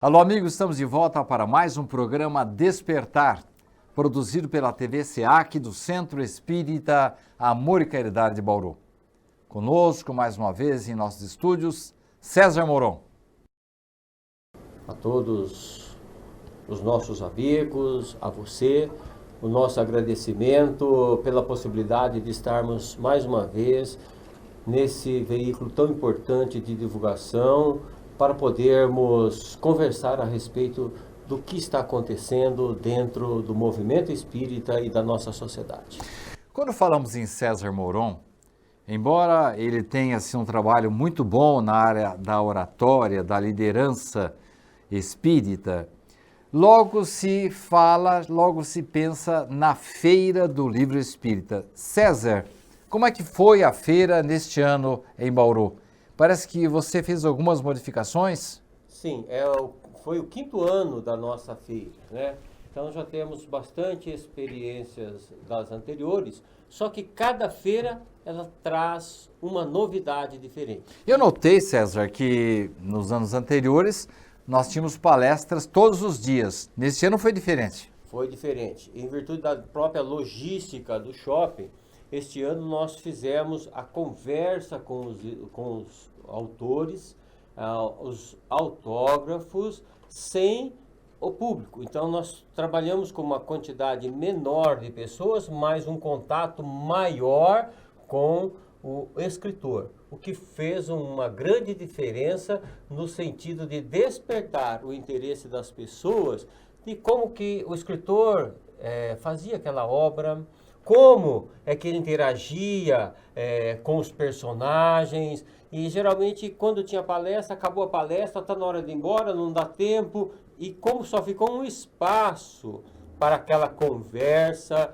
Alô, amigos, estamos de volta para mais um programa Despertar, produzido pela TV SEAC do Centro Espírita Amor e Caridade de Bauru. Conosco, mais uma vez, em nossos estúdios, César Moron. A todos os nossos amigos, a você, o nosso agradecimento pela possibilidade de estarmos mais uma vez nesse veículo tão importante de divulgação para podermos conversar a respeito do que está acontecendo dentro do movimento espírita e da nossa sociedade. Quando falamos em César Moron, embora ele tenha assim, um trabalho muito bom na área da oratória, da liderança espírita, logo se pensa na Feira do Livro Espírita. César, como é que foi a feira neste ano em Bauru? Parece que você fez algumas modificações? Sim, foi o 5º ano da nossa feira, né? Então já temos bastante experiências das anteriores, só que cada feira ela traz uma novidade diferente. Eu notei, César, que nos anos anteriores nós tínhamos palestras todos os dias. Neste ano foi diferente. Foi diferente. Em virtude da própria logística do shopping, este ano nós fizemos a conversa com os autores, os autógrafos, sem o público. Então nós trabalhamos com uma quantidade menor de pessoas, mas um contato maior com o escritor, o que fez uma grande diferença no sentido de despertar o interesse das pessoas de como que o escritor fazia aquela obra, como é que ele interagia com os personagens. E geralmente quando tinha palestra, acabou a palestra, está na hora de ir embora, não dá tempo, e como só ficou um espaço para aquela conversa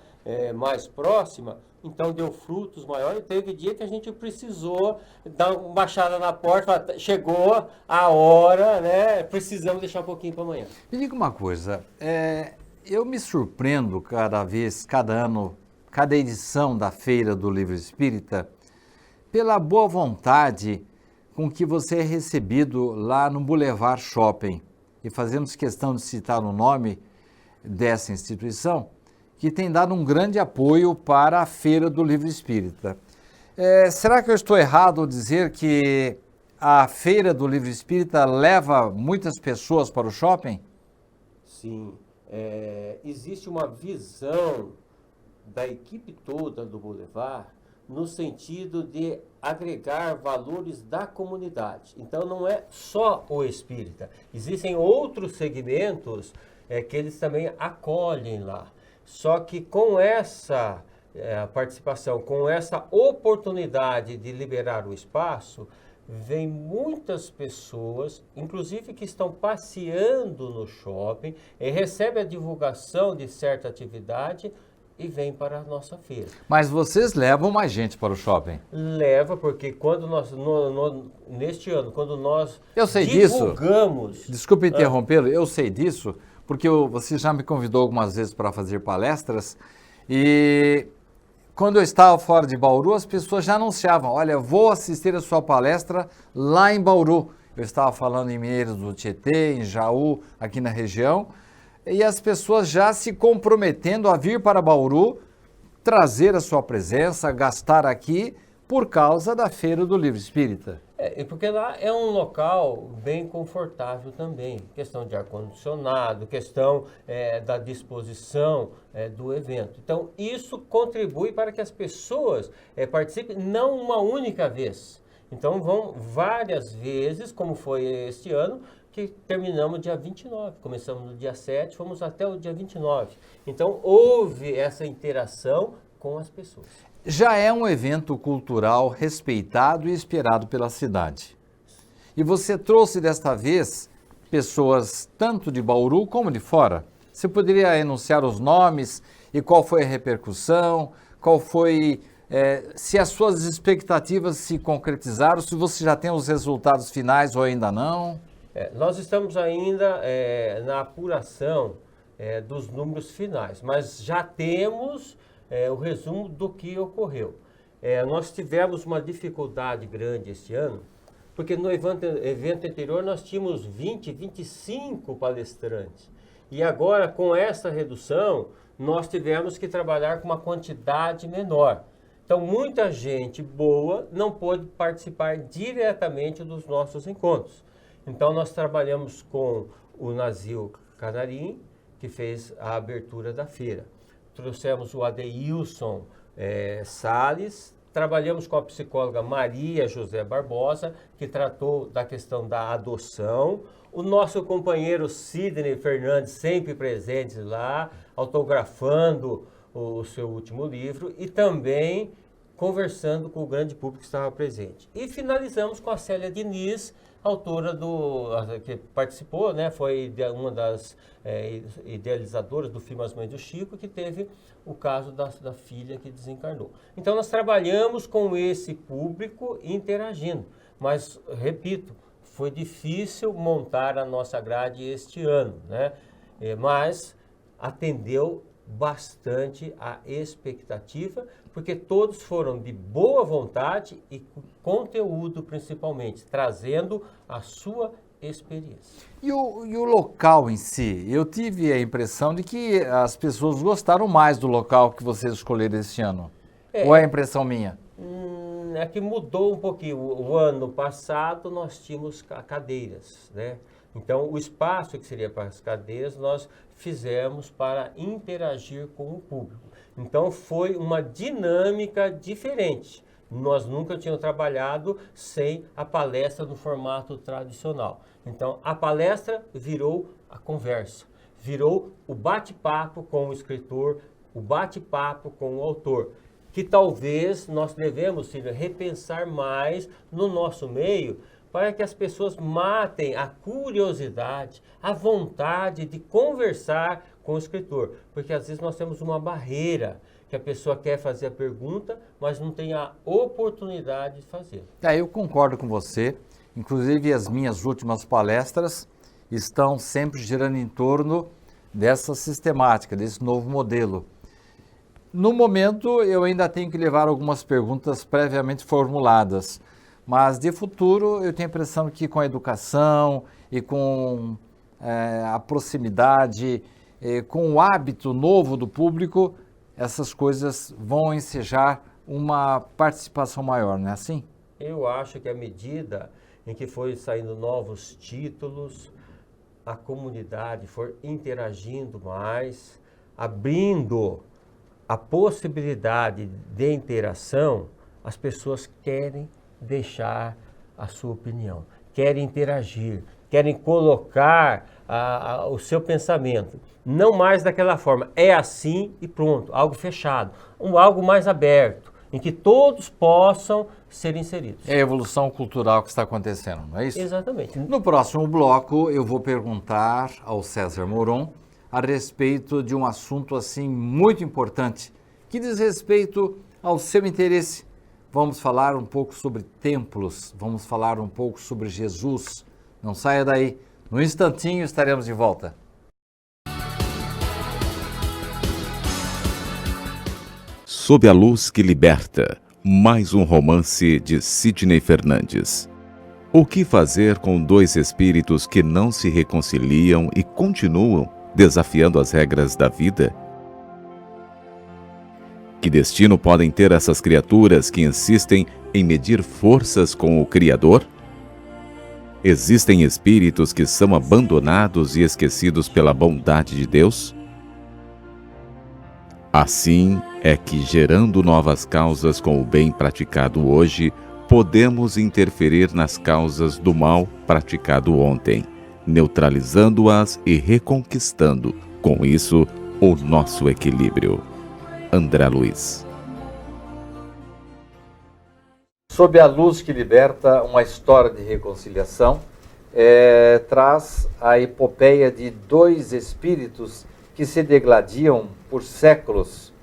mais próxima, então deu frutos maiores. Teve dia que a gente precisou dar uma baixada na porta, chegou a hora, né? Precisamos deixar um pouquinho para amanhã. Me diga uma coisa, eu me surpreendo cada ano, cada edição da Feira do Livro Espírita, pela boa vontade com que você é recebido lá no Boulevard Shopping. E fazemos questão de citar o nome dessa instituição, que tem dado um grande apoio para a Feira do Livro Espírita. Será que eu estou errado ao dizer que a Feira do Livro Espírita leva muitas pessoas para o shopping? Sim, existe uma visão da equipe toda do Boulevard no sentido de agregar valores da comunidade. Então não é só o espírita, existem outros segmentos que eles também acolhem lá. Só que com essa participação, com essa oportunidade de liberar o espaço, vem muitas pessoas, inclusive que estão passeando no shopping, e recebem a divulgação de certa atividade e vem para a nossa feira. Mas vocês levam mais gente para o shopping? Leva, porque quando nós, neste ano, quando nós divulgamos... Disso. Desculpe interrompê-lo, eu sei disso, porque você já me convidou algumas vezes para fazer palestras, e quando eu estava fora de Bauru, as pessoas já anunciavam, olha, vou assistir a sua palestra lá em Bauru. Eu estava falando em Mineiros do Tietê, em Jaú, aqui na região, e as pessoas já se comprometendo a vir para Bauru, trazer a sua presença, gastar aqui, por causa da Feira do Livro Espírita. Porque lá é um local bem confortável também, questão de ar-condicionado, questão da disposição do evento. Então, isso contribui para que as pessoas participem não uma única vez. Então, vão várias vezes, como foi este ano, que terminamos dia 29, começamos no dia 7, fomos até o dia 29. Então, houve essa interação com as pessoas. Já é um evento cultural respeitado e esperado pela cidade. E você trouxe desta vez pessoas tanto de Bauru como de fora. Você poderia enunciar os nomes e qual foi a repercussão, se as suas expectativas se concretizaram, se você já tem os resultados finais ou ainda não? Nós estamos ainda na apuração dos números finais, mas já temos o resumo do que ocorreu. Nós tivemos uma dificuldade grande este ano, porque no evento anterior nós tínhamos 20, 25 palestrantes. E agora, com essa redução, nós tivemos que trabalhar com uma quantidade menor. Então, muita gente boa não pôde participar diretamente dos nossos encontros. Então, nós trabalhamos com o Nazil Canarim, que fez a abertura da feira. Trouxemos o Adeilson Salles, trabalhamos com a psicóloga Maria José Barbosa, que tratou da questão da adoção. O nosso companheiro Sidney Fernandes, sempre presente lá, autografando o seu último livro e também conversando com o grande público que estava presente. E finalizamos com a Célia Diniz, autora que participou, né, foi uma das idealizadoras do filme As Mães do Chico, que teve o caso da filha que desencarnou. Então nós trabalhamos com esse público interagindo, mas, repito, foi difícil montar a nossa grade este ano, né? Mas atendeu bastante a expectativa, porque todos foram de boa vontade e com conteúdo principalmente, trazendo a sua experiência. E o local em si? Eu tive a impressão de que as pessoas gostaram mais do local que vocês escolheram esse ano. Ou é a impressão minha? É que mudou um pouquinho. O ano passado nós tínhamos cadeiras, né? Então, o espaço que seria para as cadeiras, nós fizemos para interagir com o público. Então, foi uma dinâmica diferente. Nós nunca tínhamos trabalhado sem a palestra no formato tradicional. Então, a palestra virou a conversa, virou o bate-papo com o escritor, o bate-papo com o autor, que talvez nós devemos repensar mais no nosso meio, para que as pessoas matem a curiosidade, a vontade de conversar com o escritor. Porque às vezes nós temos uma barreira, que a pessoa quer fazer a pergunta, mas não tem a oportunidade de fazer. Eu concordo com você. Inclusive as minhas últimas palestras estão sempre girando em torno dessa sistemática, desse novo modelo. No momento, eu ainda tenho que levar algumas perguntas previamente formuladas, mas de futuro eu tenho a impressão que com a educação e com a proximidade, com o hábito novo do público, essas coisas vão ensejar uma participação maior, não é assim? Eu acho que à medida em que for saindo novos títulos, a comunidade for interagindo mais, abrindo a possibilidade de interação, as pessoas querem deixar a sua opinião, querem interagir, querem colocar o seu pensamento. Não mais daquela forma, é assim e pronto, algo fechado, algo mais aberto, em que todos possam ser inseridos. É a evolução cultural que está acontecendo, não é isso? Exatamente. No próximo bloco, eu vou perguntar ao César Moron a respeito de um assunto assim muito importante, que diz respeito ao seu interesse. Vamos falar um pouco sobre templos, vamos falar um pouco sobre Jesus. Não saia daí, no instantinho estaremos de volta. Sob a Luz que Liberta, mais um romance de Sidney Fernandes. O que fazer com dois espíritos que não se reconciliam e continuam desafiando as regras da vida? Que destino podem ter essas criaturas que insistem em medir forças com o Criador? Existem espíritos que são abandonados e esquecidos pela bondade de Deus? Assim é que, gerando novas causas com o bem praticado hoje, podemos interferir nas causas do mal praticado ontem, neutralizando-as e reconquistando, com isso, o nosso equilíbrio. André Luiz. Sob a Luz que Liberta, uma história de reconciliação, traz a epopeia de dois espíritos que se degladiam por séculos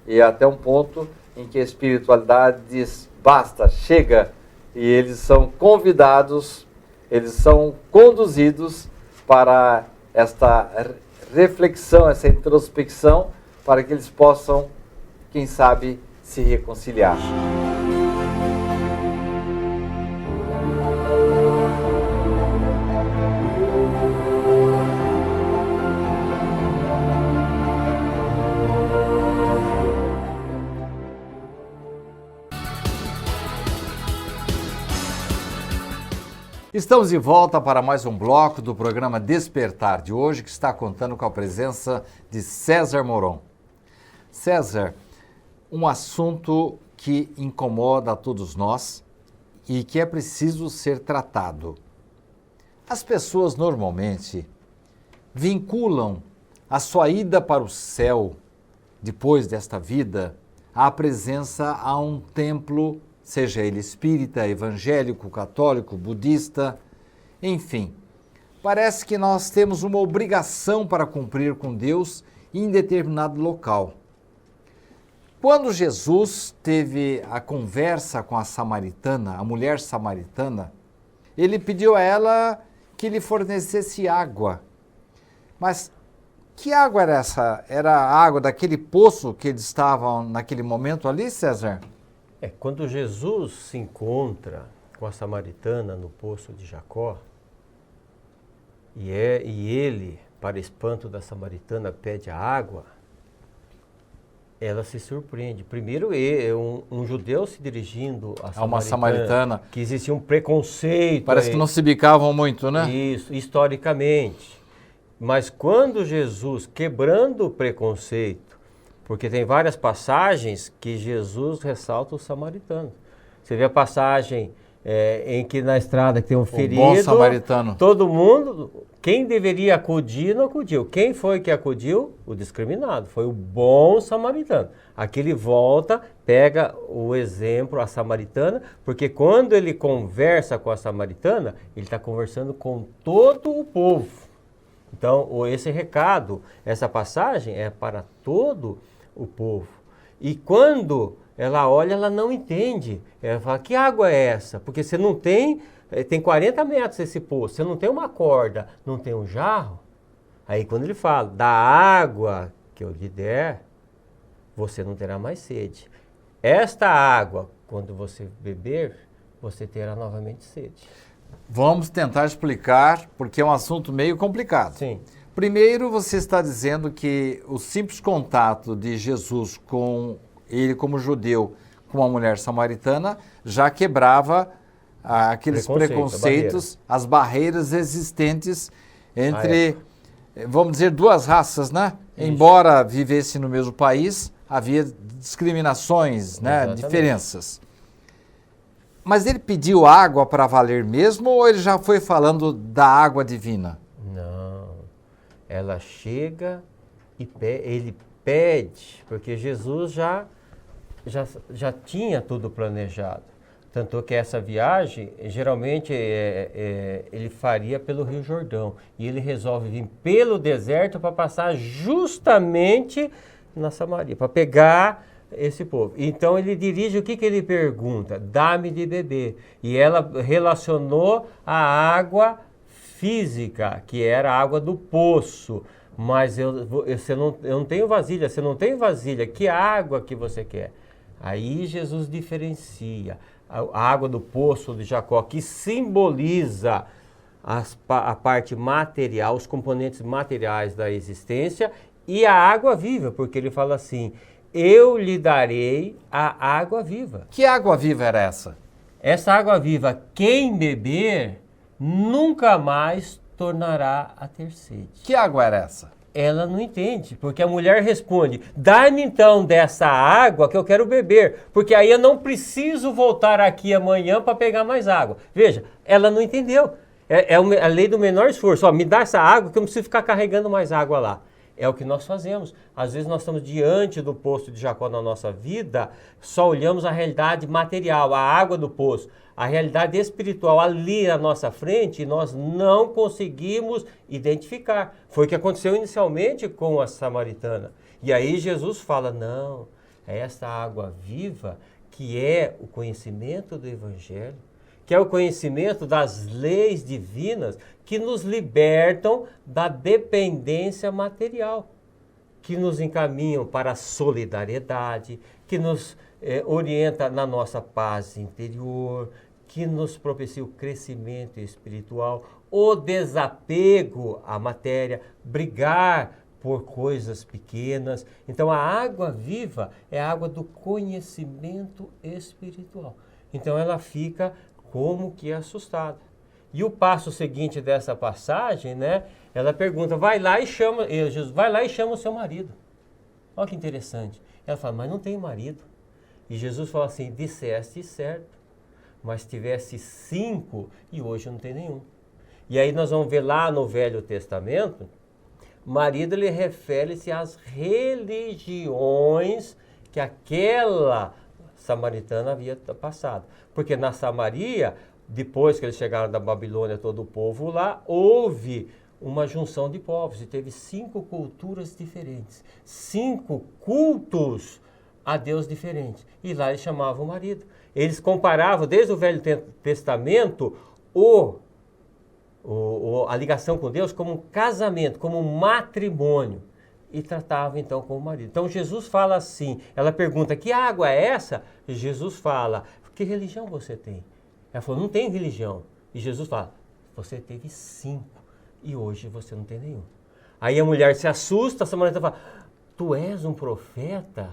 e até um ponto em que a espiritualidade diz basta, chega, e eles são convidados, eles são conduzidos para esta reflexão, essa introspecção, para que eles possam, quem sabe, se reconciliar. Estamos de volta para mais um bloco do programa Despertar de hoje, que está contando com a presença de César Moron. César, um assunto que incomoda a todos nós e que é preciso ser tratado. As pessoas normalmente vinculam a sua ida para o céu, depois desta vida, à presença a um templo, seja ele espírita, evangélico, católico, budista, enfim. Parece que nós temos uma obrigação para cumprir com Deus em determinado local. Quando Jesus teve a conversa com a samaritana, a mulher samaritana, ele pediu a ela que lhe fornecesse água. Mas que água era essa? Era a água daquele poço que eles estavam naquele momento ali, César? Quando Jesus se encontra com a samaritana no poço de Jacó, e ele, para espanto da samaritana, pede a água, ela se surpreende. Primeiro, um judeu se dirigindo a uma samaritana, que existia um preconceito. Parece que não se bicavam muito, né? Isso, historicamente. Mas quando Jesus, quebrando o preconceito, porque tem várias passagens que Jesus ressalta o samaritano. Você vê a passagem em que na estrada que tem um ferido, bom samaritano. Todo mundo, quem deveria acudir, não acudiu. Quem foi que acudiu? O discriminado, foi o bom samaritano. Aqui ele volta, pega o exemplo, a samaritana, porque quando ele conversa com a samaritana, ele está conversando com todo o povo. Então, esse recado, essa passagem é para todo o povo. E quando ela olha, ela não entende. Ela fala, que água é essa? Porque você não tem 40 metros esse poço, você não tem uma corda, não tem um jarro. Aí quando ele fala, da água que eu lhe der, você não terá mais sede. Esta água, quando você beber, você terá novamente sede. Vamos tentar explicar, porque é um assunto meio complicado. Sim. Primeiro, você está dizendo que o simples contato de Jesus com ele como judeu, com uma mulher samaritana, já quebrava aqueles preconceitos, as barreiras existentes entre, vamos dizer, duas raças, né? Isso. Embora vivessem no mesmo país, havia discriminações, né? Diferenças. Mas ele pediu água para valer mesmo ou ele já foi falando da água divina? Não. Ela chega e ele pede, porque Jesus já tinha tudo planejado. Tanto que essa viagem, geralmente, ele faria pelo Rio Jordão. E ele resolve vir pelo deserto para passar justamente na Samaria, para pegar esse povo. Então ele dirige, o que ele pergunta? Dá-me de beber. E ela relacionou a água física, que era a água do poço. Mas eu não tenho vasilha, você não tem vasilha, que água que você quer? Aí Jesus diferencia a água do poço de Jacó, que simboliza a parte material, os componentes materiais da existência, e a água viva, porque ele fala assim, eu lhe darei a água viva. Que água viva era essa? Essa água viva, quem beber, nunca mais tornará a ter sede. Que água era essa? Ela não entende, porque a mulher responde, dá-me então dessa água que eu quero beber, porque aí eu não preciso voltar aqui amanhã para pegar mais água. Veja, ela não entendeu. É a lei do menor esforço. Ó, me dá essa água que eu não preciso ficar carregando mais água lá. É o que nós fazemos. Às vezes nós estamos diante do poço de Jacó na nossa vida, só olhamos a realidade material, a água do poço, a realidade espiritual ali à nossa frente, e nós não conseguimos identificar. Foi o que aconteceu inicialmente com a samaritana. E aí Jesus fala, não, é essa água viva que é o conhecimento do Evangelho, que é o conhecimento das leis divinas que nos libertam da dependência material, que nos encaminham para a solidariedade, que nos orienta na nossa paz interior, que nos propicia o crescimento espiritual, o desapego à matéria, brigar por coisas pequenas. Então a água viva é a água do conhecimento espiritual. Então ela fica como que assustada. E o passo seguinte dessa passagem, né? Ela pergunta, Jesus, vai lá e chama o seu marido. Olha que interessante. Ela fala, mas não tenho marido. E Jesus fala assim, disseste certo, mas tivesse 5 e hoje não tem nenhum. E aí nós vamos ver lá no Velho Testamento, marido ele refere-se às religiões que aquela samaritana havia passado. Porque na Samaria, depois que eles chegaram da Babilônia, todo o povo lá, houve uma junção de povos e teve 5 culturas diferentes, 5 cultos a Deus diferentes. E lá eles chamavam o marido. Eles comparavam, desde o Velho Testamento, a ligação com Deus como um casamento, como um matrimônio. E tratavam então com o marido. Então Jesus fala assim, ela pergunta, que água é essa? E Jesus fala, que religião você tem? Ela falou, não tenho religião. E Jesus fala, você teve 5 e hoje você não tem nenhum. Aí a mulher se assusta, a samaritana fala, tu és um profeta?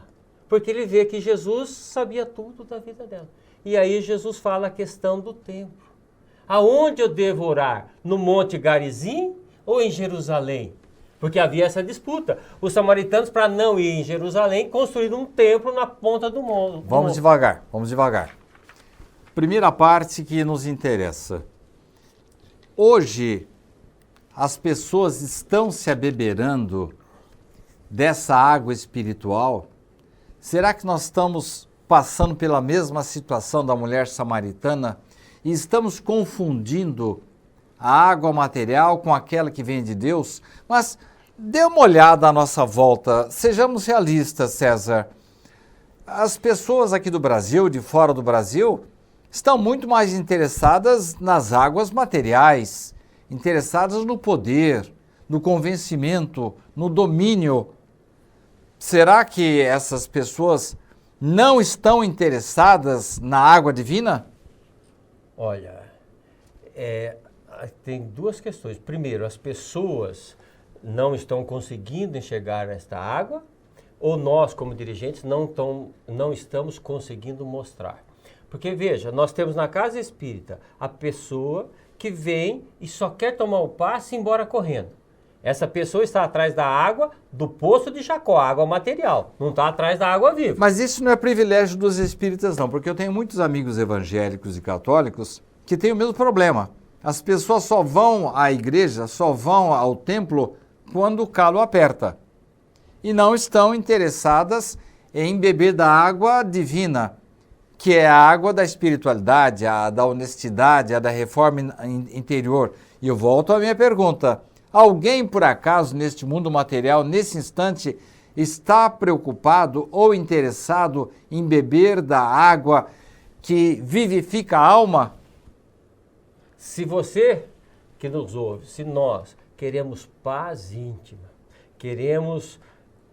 Porque ele vê que Jesus sabia tudo da vida dela. E aí Jesus fala a questão do templo. Aonde eu devo orar? No Monte Garizim ou em Jerusalém? Porque havia essa disputa. Os samaritanos, para não ir em Jerusalém, construíram um templo na ponta do monte. Vamos devagar. Primeira parte que nos interessa. Hoje, as pessoas estão se abeberando dessa água espiritual? Será que nós estamos passando pela mesma situação da mulher samaritana e estamos confundindo a água material com aquela que vem de Deus? Mas dê uma olhada à nossa volta, sejamos realistas, César. As pessoas aqui do Brasil, de fora do Brasil, estão muito mais interessadas nas águas materiais, interessadas no poder, no convencimento, no domínio. Será que essas pessoas não estão interessadas na água divina? Olha, tem 2 questões. Primeiro, as pessoas não estão conseguindo enxergar esta água, ou nós, como dirigentes, não estamos conseguindo mostrar. Porque, veja, nós temos na casa espírita a pessoa que vem e só quer tomar o passe e ir embora correndo. Essa pessoa está atrás da água do poço de Jacó, água material, não está atrás da água viva. Mas isso não é privilégio dos espíritas, não, porque eu tenho muitos amigos evangélicos e católicos que têm o mesmo problema. As pessoas só vão à igreja, só vão ao templo quando o calo aperta. E não estão interessadas em beber da água divina, que é a água da espiritualidade, a da honestidade, a da reforma interior. E eu volto à minha pergunta. Alguém, por acaso, neste mundo material, nesse instante, está preocupado ou interessado em beber da água que vivifica a alma? Se você que nos ouve, se nós queremos paz íntima, queremos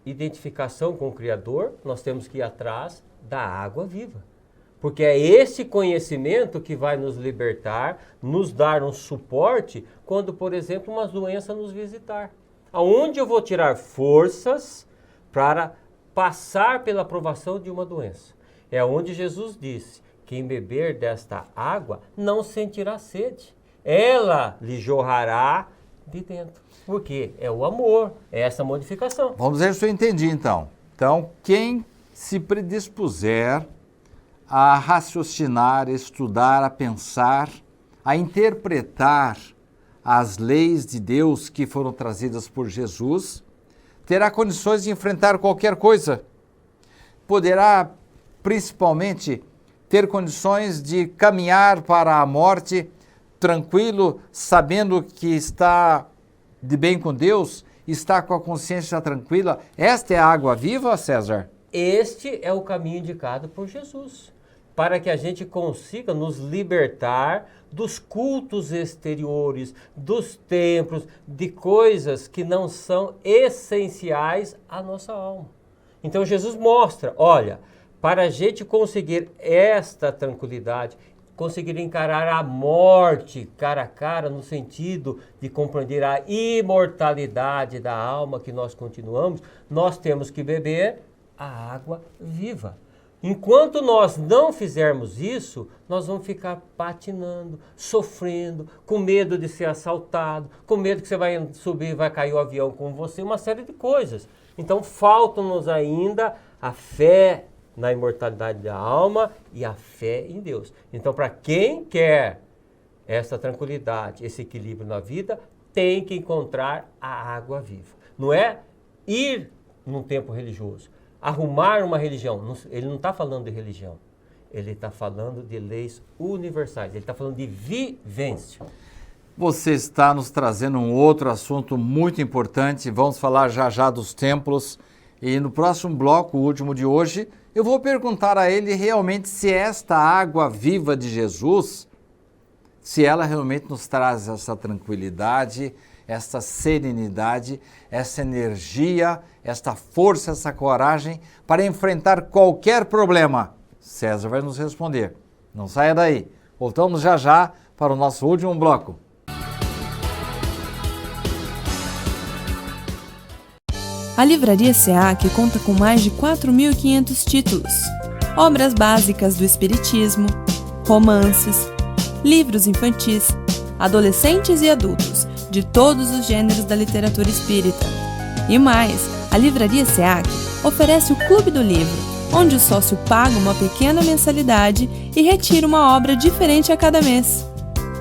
identificação com o Criador, nós temos que ir atrás da água viva. Porque é esse conhecimento que vai nos libertar, nos dar um suporte quando, por exemplo, uma doença nos visitar. Aonde eu vou tirar forças para passar pela provação de uma doença? É onde Jesus disse, quem beber desta água não sentirá sede. Ela lhe jorrará de dentro. Porque é o amor, é essa modificação. Vamos ver se eu entendi, então. Então, quem se predispuser a raciocinar, a estudar, a pensar, a interpretar as leis de Deus que foram trazidas por Jesus, terá condições de enfrentar qualquer coisa. Poderá, principalmente, ter condições de caminhar para a morte tranquilo, sabendo que está de bem com Deus, está com a consciência tranquila. Esta é a água viva, César? Este é o caminho indicado por Jesus, para que a gente consiga nos libertar dos cultos exteriores, dos templos, de coisas que não são essenciais à nossa alma. Então Jesus mostra, olha, para a gente conseguir esta tranquilidade, conseguir encarar a morte cara a cara, no sentido de compreender a imortalidade da alma que nós continuamos, nós temos que beber a água viva. Enquanto nós não fizermos isso, nós vamos ficar patinando, sofrendo, com medo de ser assaltado, com medo que você vai subir e vai cair o avião com você, uma série de coisas. Então faltam-nos ainda a fé na imortalidade da alma e a fé em Deus. Então, para quem quer essa tranquilidade, esse equilíbrio na vida, tem que encontrar a água viva. Não é ir num templo religioso, arrumar uma religião. Ele não está falando de religião, ele está falando de leis universais, ele está falando de vivência. Você está nos trazendo um outro assunto muito importante, vamos falar já já dos templos, e no próximo bloco, o último de hoje, eu vou perguntar a ele realmente se esta água viva de Jesus, se ela realmente nos traz essa tranquilidade, essa serenidade, essa energia, esta força, essa coragem para enfrentar qualquer problema. César vai nos responder. Não saia daí. Voltamos já já para o nosso último bloco. A Livraria SEAC conta com mais de 4.500 títulos, obras básicas do Espiritismo, romances, livros infantis, adolescentes e adultos, de todos os gêneros da literatura espírita. E mais, a Livraria SEAC oferece o Clube do Livro, onde o sócio paga uma pequena mensalidade e retira uma obra diferente a cada mês.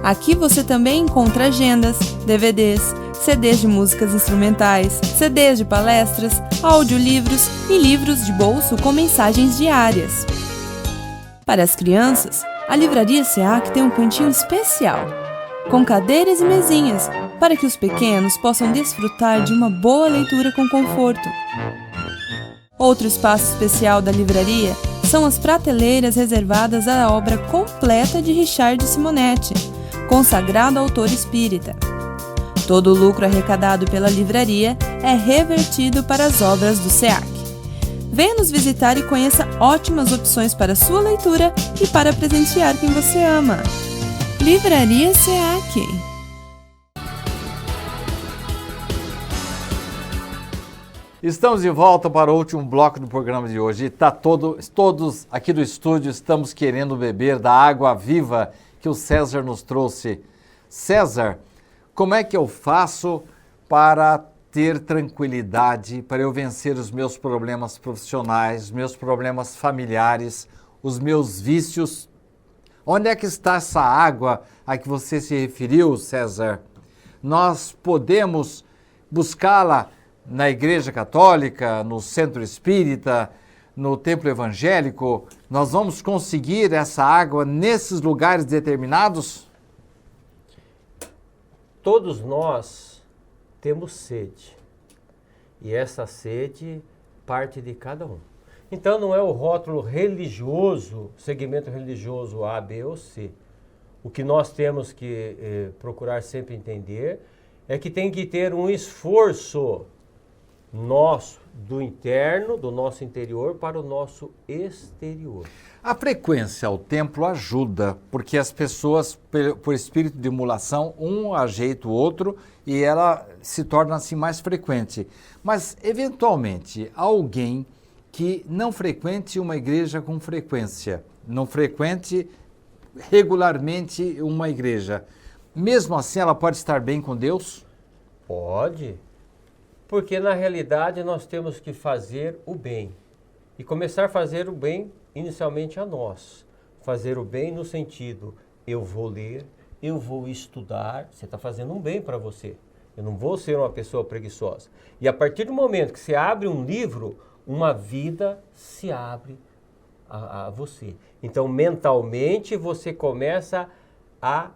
Aqui você também encontra agendas, DVDs, CDs de músicas instrumentais, CDs de palestras, audiolivros e livros de bolso com mensagens diárias. Para as crianças, a Livraria SEAC tem um cantinho especial, com cadeiras e mesinhas, para que os pequenos possam desfrutar de uma boa leitura com conforto. Outro espaço especial da livraria são as prateleiras reservadas à obra completa de Richard Simonetti, consagrado autor espírita. Todo o lucro arrecadado pela livraria é revertido para as obras do SEAC. Venha nos visitar e conheça ótimas opções para sua leitura e para presentear quem você ama. Livraria SEAC. Estamos de volta para o último bloco do programa de hoje. Todos aqui do estúdio estamos querendo beber da água viva que o César nos trouxe. César, como é que eu faço para ter tranquilidade, para eu vencer os meus problemas profissionais, os meus problemas familiares, os meus vícios? Onde é que está essa água a que você se referiu, César? Nós podemos buscá-la na Igreja Católica, no Centro Espírita, no Templo Evangélico? Nós vamos conseguir essa água nesses lugares determinados? Todos nós temos sede, e essa sede parte de cada um. Então não é o rótulo religioso, segmento religioso A, B ou C. O que nós temos que procurar sempre entender é que tem que ter um esforço nosso, do interno, do nosso interior para o nosso exterior. A frequência ao templo ajuda, porque as pessoas, por espírito de emulação, um ajeita o outro e ela se torna assim mais frequente. Mas, eventualmente, alguém que não frequente uma igreja com frequência, não frequente regularmente uma igreja, mesmo assim ela pode estar bem com Deus? Pode, porque na realidade nós temos que fazer o bem e começar a fazer o bem inicialmente a nós. Fazer o bem no sentido, eu vou ler, eu vou estudar, você está fazendo um bem para você. Eu não vou ser uma pessoa preguiçosa. E a partir do momento que você abre um livro, uma vida se abre a você. Então, mentalmente, você começa a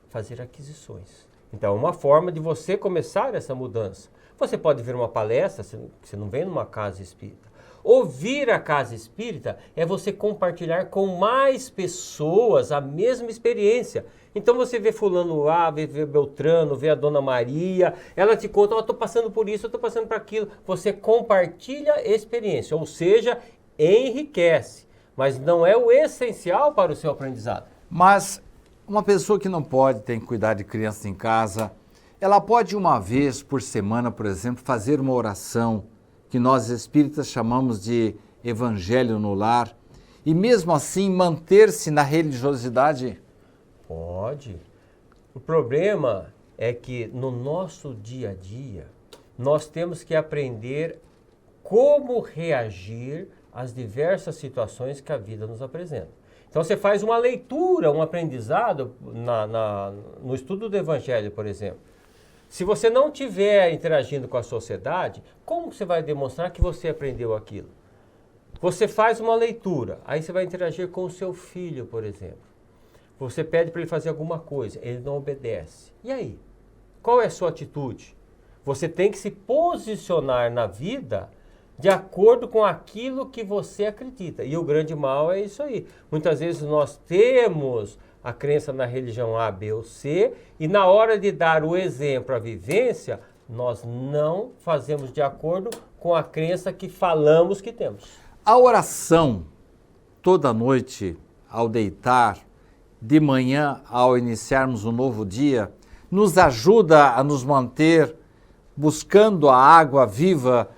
fazer aquisições. Então, é uma forma de você começar essa mudança. Você pode ver uma palestra, você não vem numa casa espírita. Ouvir a casa espírita é você compartilhar com mais pessoas a mesma experiência. Então você vê fulano A, vê Beltrano, vê a Dona Maria, ela te conta, eu estou passando por isso, eu estou passando por aquilo. Você compartilha a experiência, ou seja, enriquece. Mas não é o essencial para o seu aprendizado. Mas uma pessoa que não pode, tem que cuidar de crianças em casa, ela pode uma vez por semana, por exemplo, fazer uma oração que nós espíritas chamamos de Evangelho no Lar, e mesmo assim manter-se na religiosidade? Pode. O problema é que no nosso dia a dia, nós temos que aprender como reagir às diversas situações que a vida nos apresenta. Então você faz uma leitura, um aprendizado no estudo do Evangelho, por exemplo. Se você não estiver interagindo com a sociedade, como você vai demonstrar que você aprendeu aquilo? Você faz uma leitura, aí você vai interagir com o seu filho, por exemplo. Você pede para ele fazer alguma coisa, ele não obedece. E aí? Qual é a sua atitude? Você tem que se posicionar na vida de acordo com aquilo que você acredita. E o grande mal é isso aí. Muitas vezes nós temos a crença na religião A, B ou C, e na hora de dar o exemplo, a vivência, nós não fazemos de acordo com a crença que falamos que temos. A oração, toda noite, ao deitar, de manhã, ao iniciarmos um novo dia, nos ajuda a nos manter buscando a água viva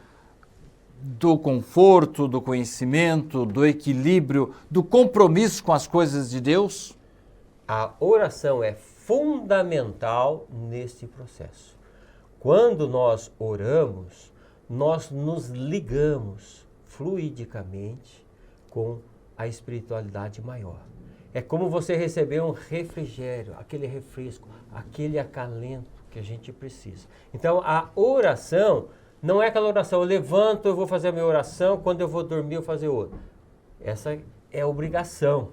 do conforto, do conhecimento, do equilíbrio, do compromisso com as coisas de Deus? A oração é fundamental nesse processo. Quando nós oramos, nós nos ligamos fluidicamente com a espiritualidade maior. É como você receber um refrigério, aquele refresco, aquele acalento que a gente precisa. Então, a oração não é aquela oração, eu levanto, eu vou fazer a minha oração, quando eu vou dormir eu fazer outra. Essa é a obrigação,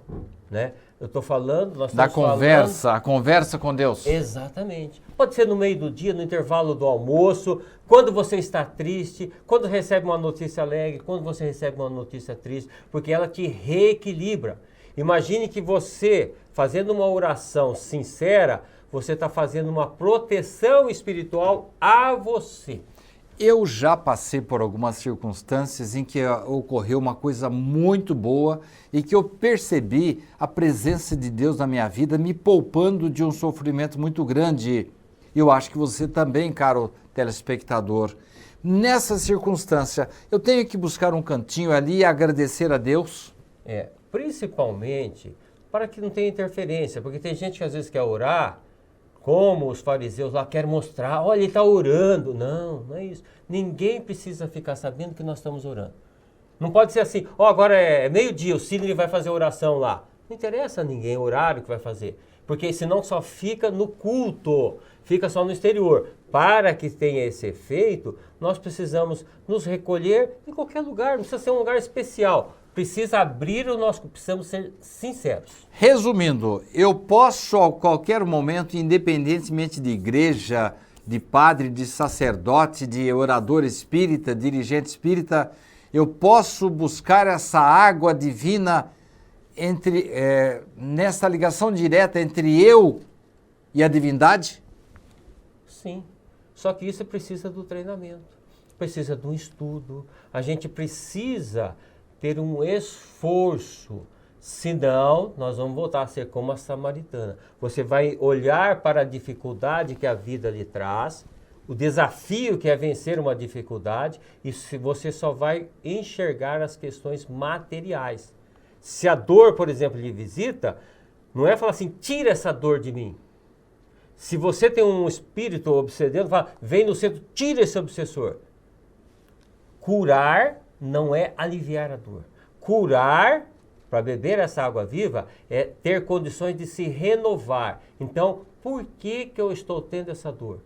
né? Eu estou falando, nós estamos falando... a conversa com Deus. Exatamente. Pode ser no meio do dia, no intervalo do almoço, quando você está triste, quando recebe uma notícia alegre, quando você recebe uma notícia triste, porque ela te reequilibra. Imagine que você, fazendo uma oração sincera, você está fazendo uma proteção espiritual a você. Eu já passei por algumas circunstâncias em que ocorreu uma coisa muito boa e que eu percebi a presença de Deus na minha vida, me poupando de um sofrimento muito grande. Eu acho que você também, caro telespectador. Nessa circunstância, eu tenho que buscar um cantinho ali e agradecer a Deus? Principalmente para que não tenha interferência, porque tem gente que às vezes quer orar, como os fariseus lá querem mostrar, olha, ele está orando. Não, não é isso. Ninguém precisa ficar sabendo que nós estamos orando. Não pode ser assim, agora é meio-dia, o Sidney vai fazer oração lá. Não interessa a ninguém o horário que vai fazer, porque senão só fica no culto, fica só no exterior. Para que tenha esse efeito, nós precisamos nos recolher em qualquer lugar, não precisa ser um lugar especial. Precisa abrir o nosso... Precisamos ser sinceros. Resumindo, eu posso a qualquer momento, independentemente de igreja, de padre, de sacerdote, de orador espírita, dirigente espírita, eu posso buscar essa água divina nessa ligação direta entre eu e a divindade? Sim, só que isso precisa do treinamento, precisa de um estudo, a gente precisa ter um esforço, senão nós vamos voltar a ser como a samaritana. Você vai olhar para a dificuldade que a vida lhe traz, o desafio que é vencer uma dificuldade, e você só vai enxergar as questões materiais. Se a dor, por exemplo, lhe visita, não é falar assim, tira essa dor de mim. Se você tem um espírito obsedando, fala, vem no centro, tira esse obsessor. Curar não é aliviar a dor. Curar, para beber essa água viva, é ter condições de se renovar. Então, por que eu estou tendo essa dor?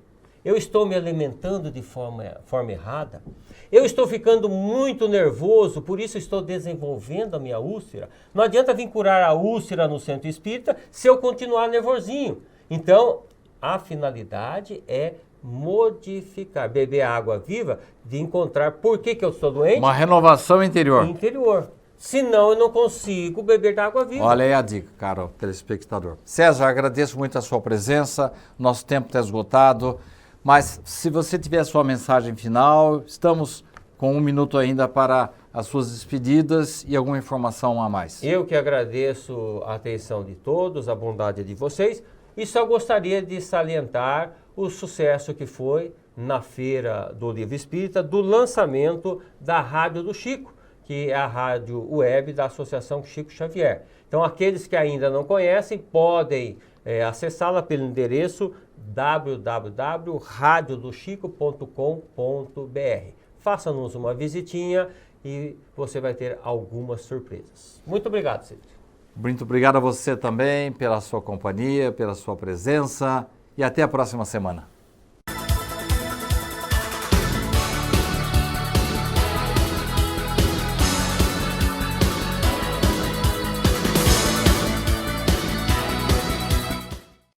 Eu estou me alimentando de forma errada? Eu estou ficando muito nervoso, por isso estou desenvolvendo a minha úlcera? Não adianta vir curar a úlcera no centro espírita se eu continuar nervosinho. Então, a finalidade é modificar, beber a água viva, de encontrar por que eu estou doente. Uma renovação interior. Interior. Senão eu não consigo beber da água viva. Olha aí a dica, caro telespectador. César, agradeço muito a sua presença, nosso tempo está esgotado, mas se você tiver a sua mensagem final, estamos com 1 minuto ainda para as suas despedidas e alguma informação a mais. Eu que agradeço a atenção de todos, a bondade de vocês, e só gostaria de salientar o sucesso que foi na Feira do Livro Espírita, do lançamento da Rádio do Chico, que é a rádio web da Associação Chico Xavier. Então, aqueles que ainda não conhecem podem acessá-la pelo endereço www.radiodochico.com.br. Faça-nos uma visitinha e você vai ter algumas surpresas. Muito obrigado, Cid. Muito obrigado a você também pela sua companhia, pela sua presença e até a próxima semana.